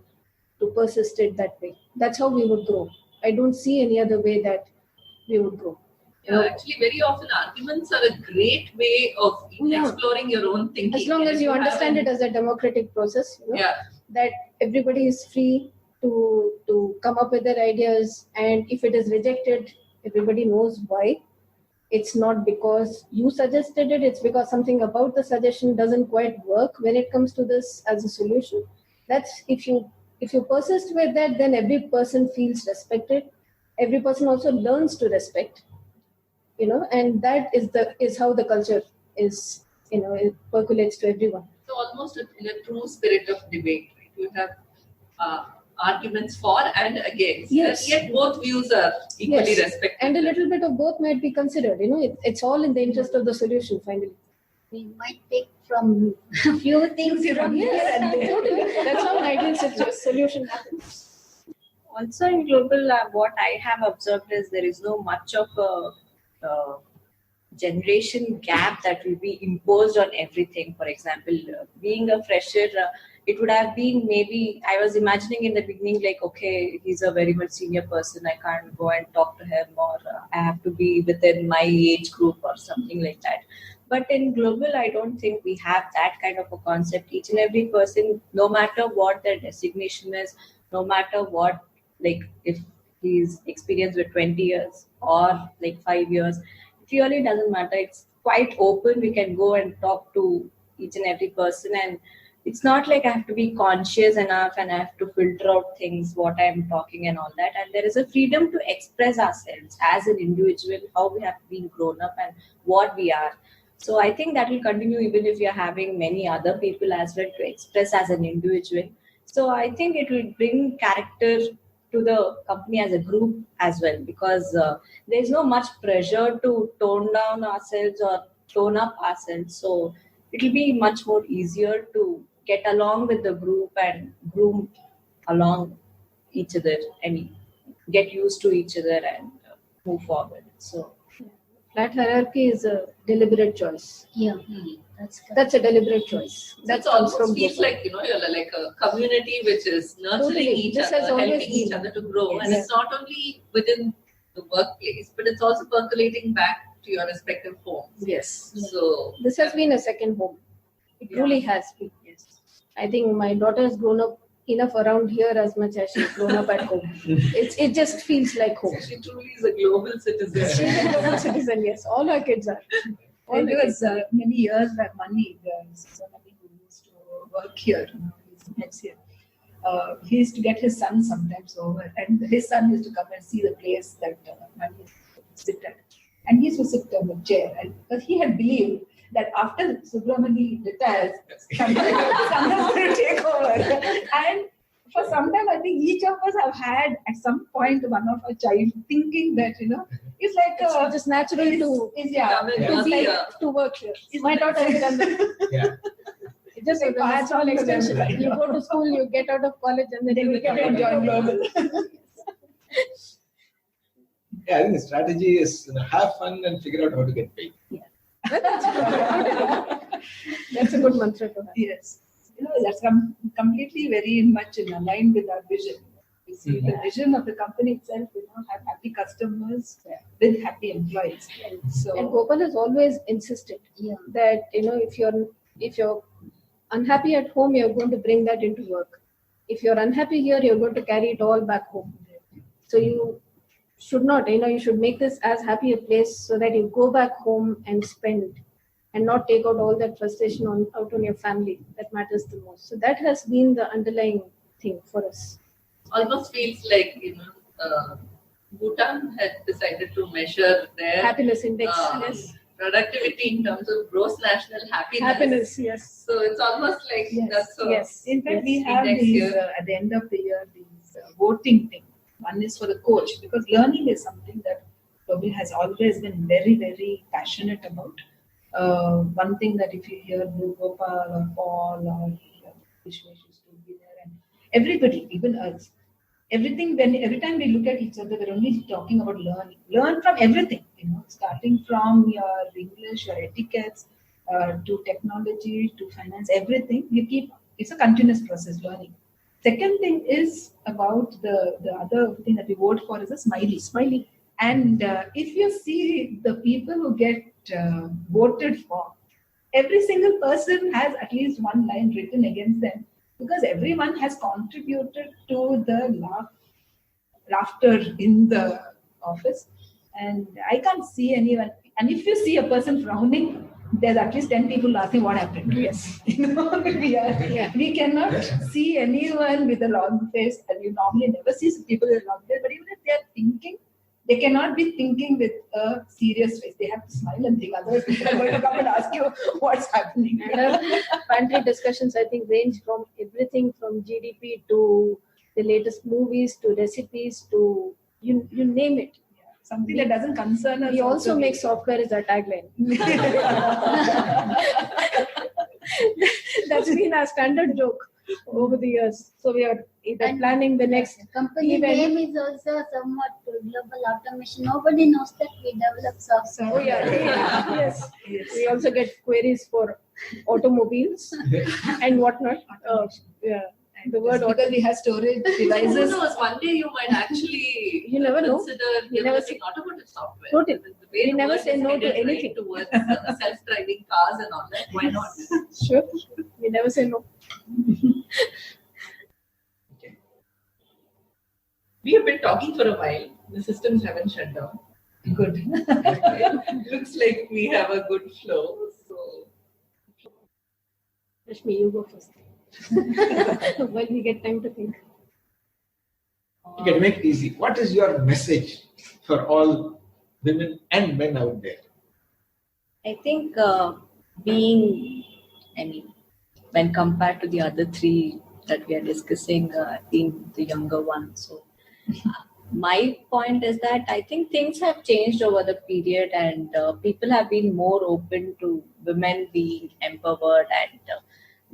persist it that way. That's how we would grow. I don't see any other way that we would grow. Actually, very often arguments are a great way of exploring your own thinking. As long as you understand it as a democratic process, that everybody is free to come up with their ideas, and if it is rejected, everybody knows why. It's not because you suggested it, it's because something about the suggestion doesn't quite work when it comes to this as a solution. That's if you persist with that, then every person feels respected. Every person also learns to respect, and that is how the culture is, it percolates to everyone. So almost in a true spirit of debate, right? You have arguments for and against. Yes. Yet both views are equally respected. And a little bit of both might be considered. It's all in the interest of the solution finally. We might take from a few things from here and there. Totally. That's how an ideal solution happens. Also in global, what I have observed is there is no much of a generation gap that will be imposed on everything. For example, being a fresher, it would have been maybe, I was imagining in the beginning like, okay, he's a very much senior person, I can't go and talk to him, or I have to be within my age group or something like that. But in global, I don't think we have that kind of a concept. Each and every person, no matter what their designation is, no matter what, like if he's experienced with 20 years or like 5 years, it really doesn't matter. It's quite open. We can go and talk to each and every person, and it's not like I have to be conscious enough and I have to filter out things, what I'm talking and all that. And there is a freedom to express ourselves as an individual, how we have been grown up and what we are. So I think that will continue even if you're having many other people as well to express as an individual. So I think it will bring character to the company as a group as well, because there's no much pressure to tone down ourselves or tone up ourselves. So it will be much more easier to get along with the group and groom along each other and get used to each other and move forward. So flat hierarchy is a deliberate choice. Yeah, that's a deliberate choice. That almost feels like you're like a community which is nurturing each other, helping each other to grow. Yes. And it's not only within the workplace, but it's also percolating back to your respective homes. Yes. So this has been a second home. It truly has been. Yes. I think my daughter has grown up enough around here as much as she's grown up at home. It just feels like home. She truly is a global citizen. She's a global citizen, yes. All our kids are. And it was many years that Mani, somebody who used to work here, he's here. He used to get his son sometimes over, and his son used to come and see the place that Mani used to sit at. And he used to sit on the chair, but he had believed that after Subramani retires, someone's going to take over. And for some time, I think each of us have had at some point one of our child thinking that, it's like it's just natural to work here. My daughter has done that. Yeah. It's just a natural extension. You go to school, you get out of college, and then you get and join global. Yeah, I think the strategy is have fun and figure out how to get paid. Yeah. That's a good mantra to have. Yes. That's completely very much in line with our vision. You see, the vision of the company itself, have happy customers with happy employees. And Gopal has always insisted that, if you're unhappy at home, you're going to bring that into work. If you're unhappy here, you're going to carry it all back home. So you should not, you should make this as happy a place so that you go back home and spend and not take out all that frustration out on your family. That matters the most. So that has been the underlying thing for us. Almost feels like, Bhutan had decided to measure their happiness index, productivity in terms of gross national happiness. Yes. So it's almost like that's so. Yes. In fact, we have these, at the end of the year, these voting things. One is for the coach, because learning is something that probably has always been very, very passionate about. One thing that if you hear Blue Gopal or Paul or Vishwesh used to be there, and everybody, even us, everything, when every time we look at each other, we're only talking about learning. Learn from everything, starting from your English, your etiquettes, to technology, to finance, everything. It's a continuous process learning. Second thing is about the other thing that we vote for is a smiley. And if you see the people who get voted for, every single person has at least one line written against them, because everyone has contributed to the laughter in the office. And I can't see anyone. And if you see a person frowning, there's at least 10 people asking what happened. Yes. We cannot see anyone with a long face, and you normally never see people with a long face, but even if they are thinking, they cannot be thinking with a serious face. They have to smile and think, otherwise people are going to come and ask you what's happening. And pantry discussions, I think, range from everything from GDP to the latest movies to recipes to you name it. Something that doesn't concern us. We also make software as our tagline. That's been our standard joke over the years. So we are either planning the next company event. name is also somewhat global automation. Nobody knows that we develop software. Oh yeah, yes. We also get queries for automobiles and whatnot. Yeah. The word because we have storage devices. Who knows? One day you might actually You never know. consider You never developing automotive software. Totally. The way We the never world say is no to headed, right, anything. towards self-driving cars and all that. Why not? Sure. We never say no. We have been talking for a while. The systems haven't shut down. Good. Looks like we have a good flow. So Rashmi, you go first. While we get time to think. You can make it easy. What is your message for all women and men out there? I think when compared to the other three that we are discussing, being the younger one. So my point is that I think things have changed over the period, and people have been more open to women being empowered and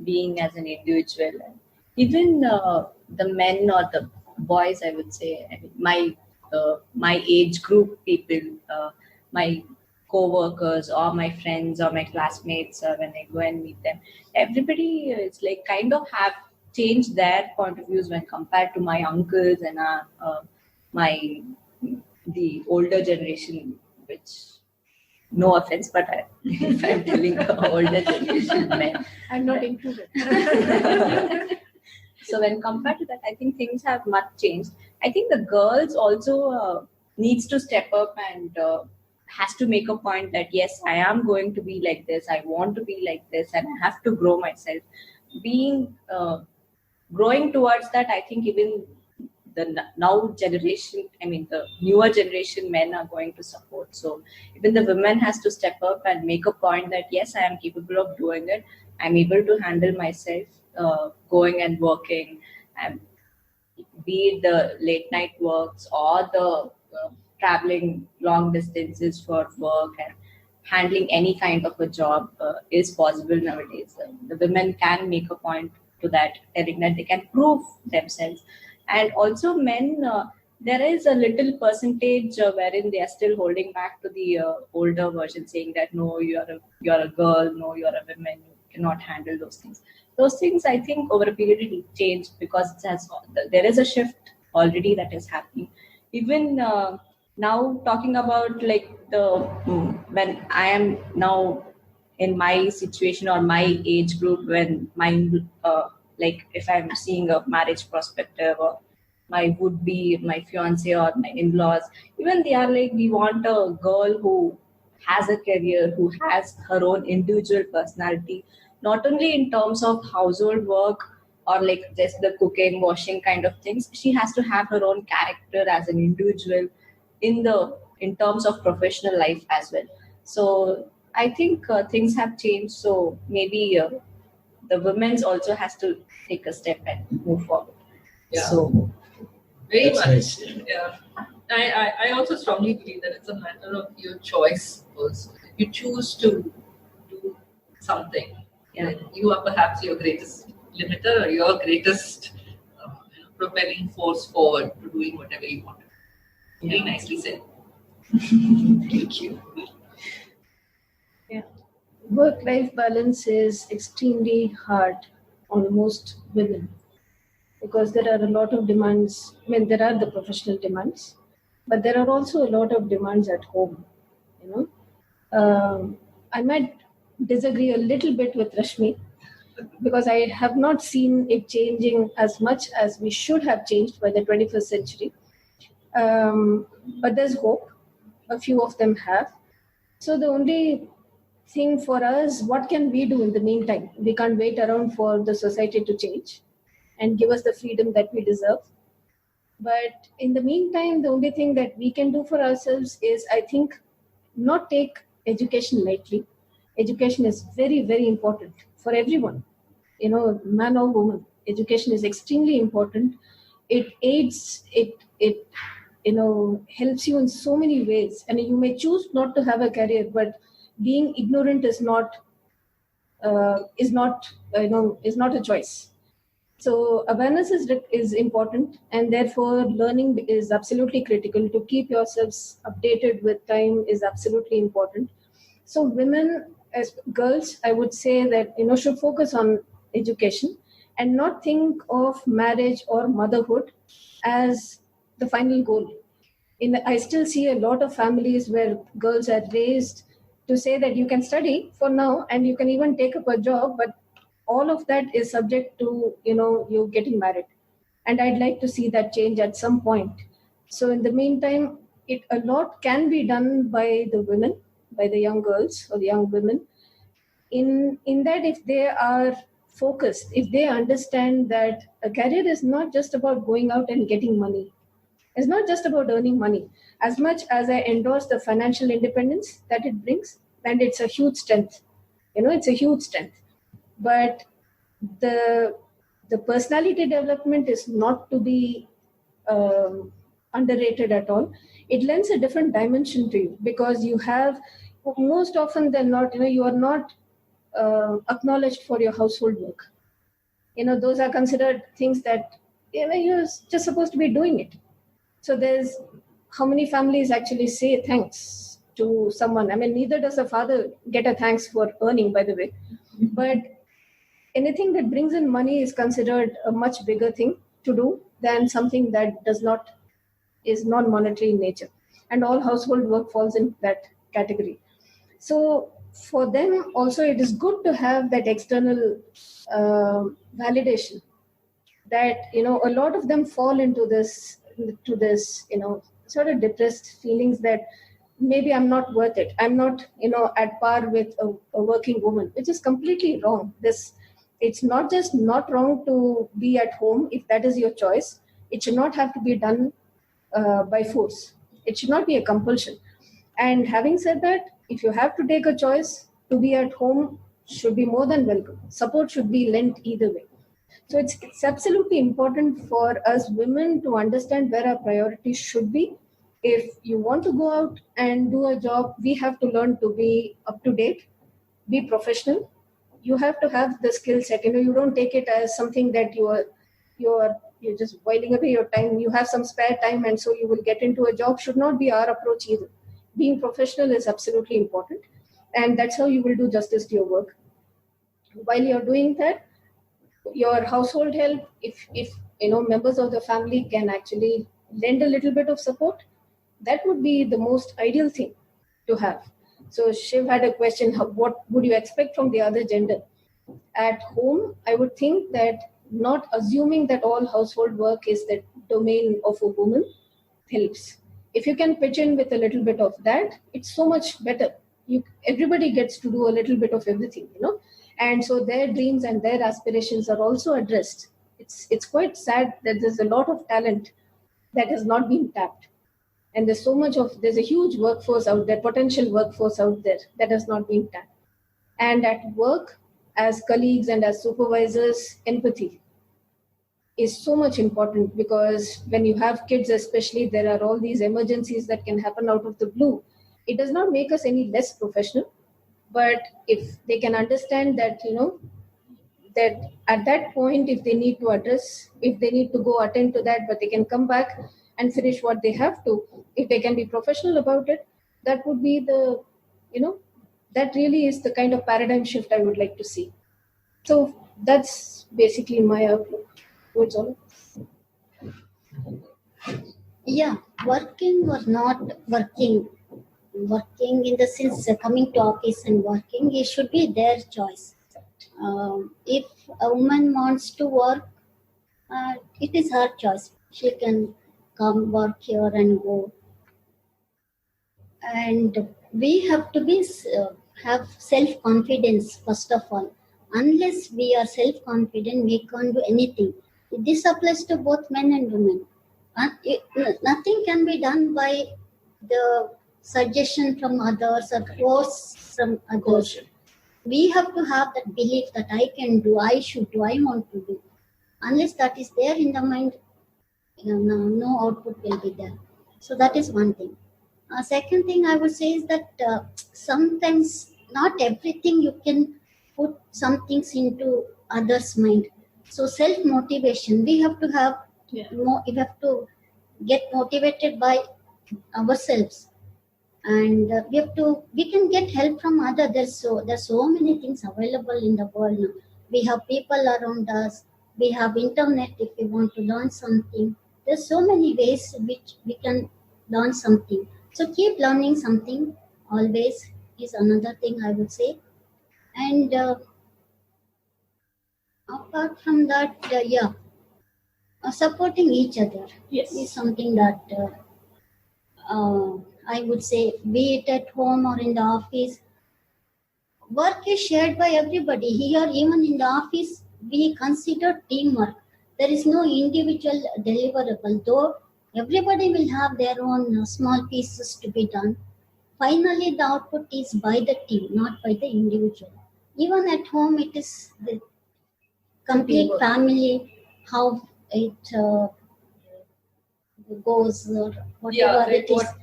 being as an individual. And even the men or the boys, I would say, my age group people, my co-workers or my friends or my classmates, when I go and meet them, everybody is like kind of have changed their point of views when compared to my uncles and the older generation, which, no offense, but if I'm telling the older generation men, I'm not included. So when compared to that, I think things have much changed. I think the girls also needs to step up and has to make a point that yes, I am going to be like this, I want to be like this, and I have to grow myself. Growing towards that, I think even the now generation, the newer generation men are going to support. So even the women has to step up and make a point that yes, I am capable of doing it. I'm able to handle myself, going and working, and be it the late night works or the traveling long distances for work and handling any kind of a job is possible nowadays. The women can make a point to that, telling that they can prove themselves. And also men, there is a little percentage wherein they are still holding back to the older version, saying that no, you're a girl, no, you're a woman, you cannot handle those things. Those things, I think, over a period will change, because there is a shift already that is happening. Even now, talking about like when I am now in my situation or my age group, when like if I'm seeing a marriage perspective or my fiance or my in-laws, even they are like, we want a girl who has a career, who has her own individual personality, not only in terms of household work or like just the cooking, washing kind of things. She has to have her own character as an individual in terms of professional life as well. So I think things have changed. So maybe the women's also has to take a step and move forward. Yeah. So very That's much. nice. Yeah. I also strongly believe that it's a matter of your choice also. You choose to do something, then you are perhaps your greatest limiter or your greatest propelling force forward to doing whatever you want. Very nicely said. Thank you. Yeah. Work-life balance is extremely hard on most women because there are a lot of demands. I mean, there are the professional demands, but there are also a lot of demands at home. I might disagree a little bit with Rashmi because I have not seen it changing as much as we should have changed by the 21st century. But there's hope. A few of them have. So the only thing for us, what can we do in the meantime? We can't wait around for the society to change and give us the freedom that we deserve. But in the meantime, the only thing that we can do for ourselves is, I think, not take education lightly. Education is very, very important for everyone, man or woman. Education is extremely important. It aids, it helps you in so many ways. And you may choose not to have a career, but being ignorant is not a choice. So awareness is important, and therefore learning is absolutely critical. To keep yourselves updated with time is absolutely important. So women, as girls, I would say that should focus on education and not think of marriage or motherhood as the final goal. I still see a lot of families where girls are raised to say that you can study for now and you can even take up a job, but all of that is subject to you getting married, and I'd like to see that change at some point. So in the meantime, a lot can be done by the women, by the young girls or the young women, in that if they are focused, if they understand that a career is not just about going out and getting money, it's not just about earning money. As much as I endorse the financial independence that it brings, and it's a huge strength, it's a huge strength. But the personality development is not to be underrated at all. It lends a different dimension to you because you have, most often than not, you are not acknowledged for your household work. Those are considered things that you're just supposed to be doing it. So there's how many families actually say thanks to someone. I mean, neither does a father get a thanks for earning, by the way. But anything that brings in money is considered a much bigger thing to do than something that is non-monetary in nature. And all household work falls in that category. So for them also, it is good to have that external validation that, a lot of them fall into this, sort of depressed feelings that maybe I'm not worth it. I'm not, at par with a working woman, which is completely wrong. It's not just not wrong to be at home if that is your choice. It should not have to be done by force. It should not be a compulsion. And having said that, if you have to take a choice to be at home, should be more than welcome. Support should be lent either way. So it's absolutely important for us women to understand where our priorities should be. If you want to go out and do a job, we have to learn to be up to date, be professional. You have to have the skill set. You don't take it as something that you're just whiling away your time. You have some spare time, and so you will get into a job. Should not be our approach either. Being professional is absolutely important, and that's how you will do justice to your work. While you're doing that, your household help, if members of the family can actually lend a little bit of support, that would be the most ideal thing to have. So Shiv had a question, what would you expect from the other gender? At home, I would think that not assuming that all household work is the domain of a woman helps. If you can pitch in with a little bit of that, it's so much better. Everybody gets to do a little bit of everything, and so their dreams and their aspirations are also addressed. It's quite sad that there's a lot of talent that has not been tapped, and there's a huge workforce out there, potential workforce out there that has not been tapped. And at work, as colleagues and as supervisors, empathy. is so much important, because when you have kids especially, there are all these emergencies that can happen out of the blue. It does not make us any less professional, but if they can understand that, that at that point, if they need to address, if they need to go attend to that, but they can come back and finish what they have to, if they can be professional about it, that would be the, that really is the kind of paradigm shift I would like to see. So that's basically my outlook towards all of this. Yeah, working or not working in the sense coming to office and working, it should be their choice. If a woman wants to work, it is her choice. She can come work here and go. And we have to be have self-confidence first of all. Unless we are self-confident, we can't do anything. This applies to both men and women. Nothing can be done by the suggestion from others or force from others. We have to have that belief that I can do, I should do, I want to do. Unless that is there in the mind, no output will be there. So that is one thing. Second thing I would say is that sometimes not everything you can put some things into others' mind. So self-motivation, we have to have more, we have to get motivated by ourselves. And we can get help from others. There's so many things available in the world now. We have people around us. We have internet if we want to learn something. There's so many ways which we can learn something. So keep learning something always is another thing I would say. And apart from that, supporting each other is something that I would say, be it at home or in the office. Work is shared by everybody. Here, even in the office, we consider teamwork. There is no individual deliverable, though everybody will have their own small pieces to be done. Finally, the output is by the team, not by the individual. Even at home, it is the complete family, how it goes or whatever it is. What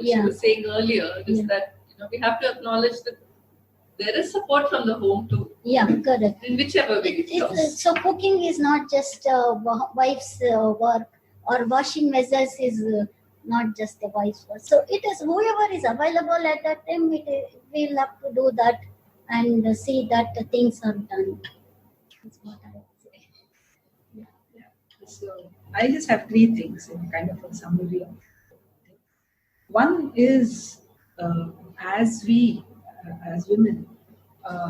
she was saying earlier is that we have to acknowledge that there is support from the home too. Yeah, correct. In whichever way. So cooking is not just wife's work, or washing vessels is not just the wife's work. So it is whoever is available at that time, we'll have to do that and see that the things are done. That's what I would say. So I just have three things in kind of a summary. One is as we, as women,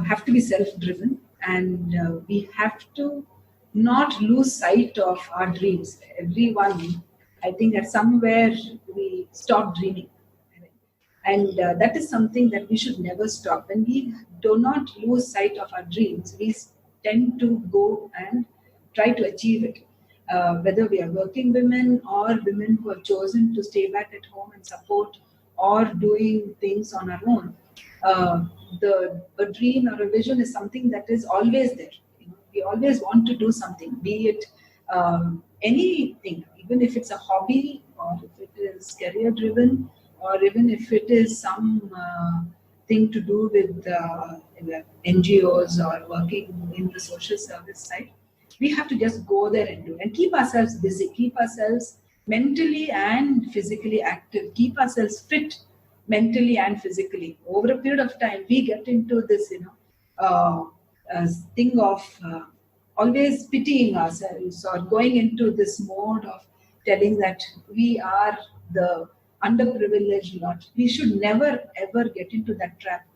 have to be self-driven, and we have to not lose sight of our dreams. Everyone, I think, at somewhere we stop dreaming. And that is something that we should never stop. When we do not lose sight of our dreams, we tend to go and try to achieve it. Whether we are working women or women who have chosen to stay back at home and support or doing things on our own, a dream or a vision is something that is always there. We always want to do something, be it anything, even if it's a hobby or if it is career driven, or even if it is some thing to do with NGOs or working in the social service side. We have to just go there and do it and keep ourselves busy, keep ourselves mentally and physically active, keep ourselves fit mentally and physically. Over a period of time, we get into this, thing of always pitying ourselves or going into this mode of telling that we are the underprivileged lot. We should never ever get into that trap.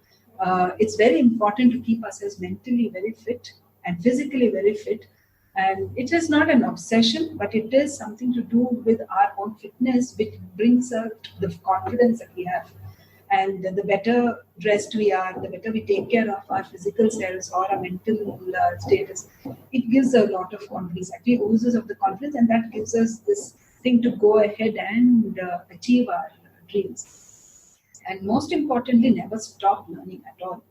It's very important to keep ourselves mentally very fit and physically very fit. And it is not an obsession, but it is something to do with our own fitness, which brings out the confidence that we have. And the better dressed we are, the better we take care of our physical selves or our mental status, it gives a lot of confidence. Actually, oozes of the confidence, and that gives us this thing to go ahead and achieve our dreams. And most importantly, never stop learning at all.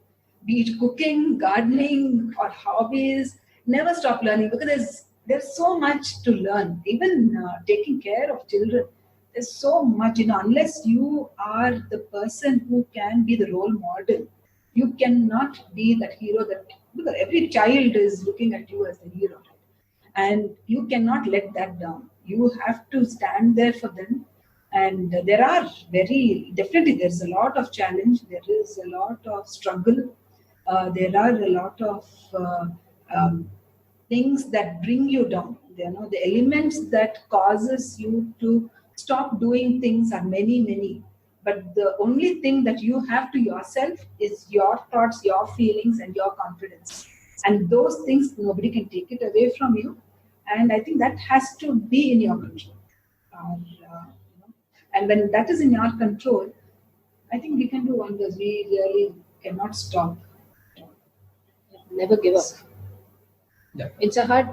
Be it cooking, gardening, or hobbies, never stop learning, because there's so much to learn. Even taking care of children, there's so much, unless you are the person who can be the role model, you cannot be that hero because every child is looking at you as the hero, right? And you cannot let that down. You have to stand there for them. And there are there's a lot of challenge, there is a lot of struggle, there are a lot of things that bring you down. The elements that causes you to stop doing things are many, many. But the only thing that you have to yourself is your thoughts, your feelings, and your confidence. And those things, nobody can take it away from you. And I think that has to be in your control. And when that is in your control, I think we can do wonders. We really cannot stop. Never give up. Yeah. It's a hard.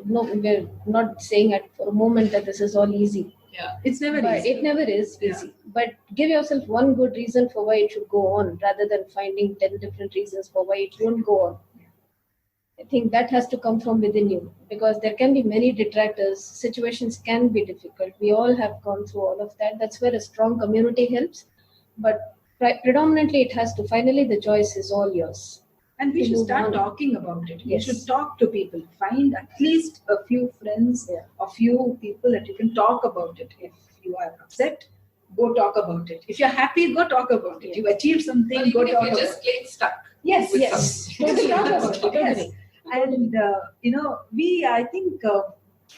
No, we're not saying it for a moment that this is all easy. Yeah. It's never But easy. it never is Yeah. easy. But give yourself one good reason for why it should go on, rather than finding 10 different reasons for why it won't go on. I think that has to come from within you, because there can be many detractors. Situations can be difficult. We all have gone through all of that. That's where a strong community helps. But predominantly, it has to. Finally, the choice is all yours. And we To should move start on. talking about it. Yes. We should talk to people. Find at least a few friends, a few people that you can talk about it. If you are upset, go talk about it. If you're happy, go talk about it. You achieved something, Or go even if talk you're about just it. plain stuck. Yes, with yes. something. Just talk about it. Totally. Yes. And I think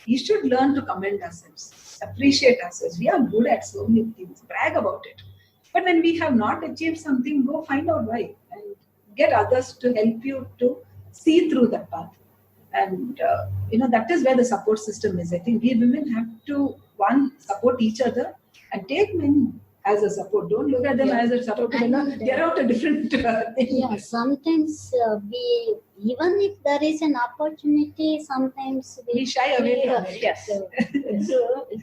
we should learn to commend ourselves, appreciate ourselves. We are good at so many things. Brag about it. But when we have not achieved something, go find out why and get others to help you to see through that path. And that is where the support system is. I think we women have to support each other and take men as a support. Don't look at them as a support. They're out a different thing. Yeah, sometimes even if there is an opportunity, sometimes We shy away from it. Yes. so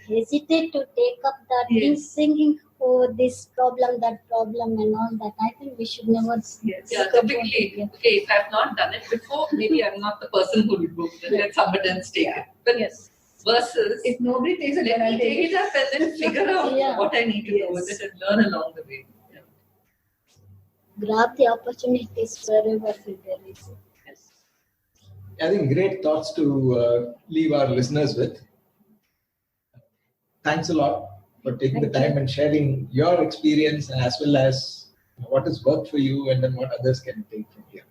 hesitate to take up that Yes. thinking, oh, this problem, that problem, and all that. I think we should never. Yes. Yeah, typically, okay, if I've not done it before, maybe I'm not the person who will go. Let someone else take it. But Yes. versus, If nobody takes it, let then I'll me take it up and then figure out Yeah. what I need to do with it and learn along the way. Yeah. Grab the opportunities wherever there is. I think great thoughts to leave our listeners with. Thanks a lot for taking the time and sharing your experience, as well as what has worked for you and then what others can take from here.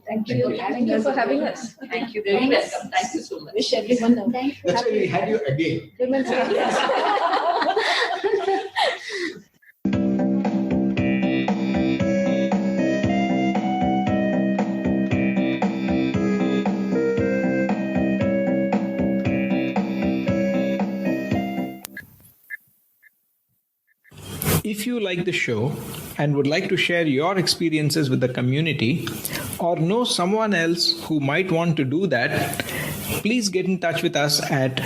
Thank Thank you. you. Thank you for having us. Thank you. Very Thanks. welcome. Thank you so much. Wish everyone a Thank you. That's why we had you again. Women's Day. If you like the show and would like to share your experiences with the community or know someone else who might want to do that, please get in touch with us at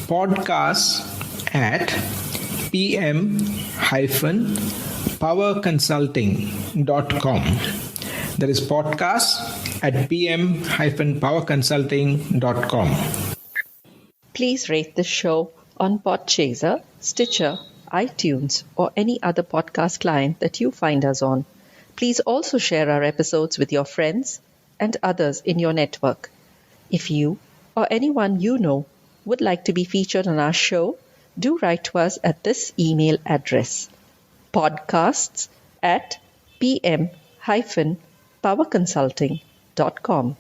podcast@pm-powerconsulting.com. That is podcast@pm-powerconsulting.com. Please rate this show on Podchaser, Stitcher, iTunes, or any other podcast client that you find us on. Please also share our episodes with your friends and others in your network. If you or anyone you know would like to be featured on our show, do write to us at this email address: podcasts@pm-powerconsulting.com.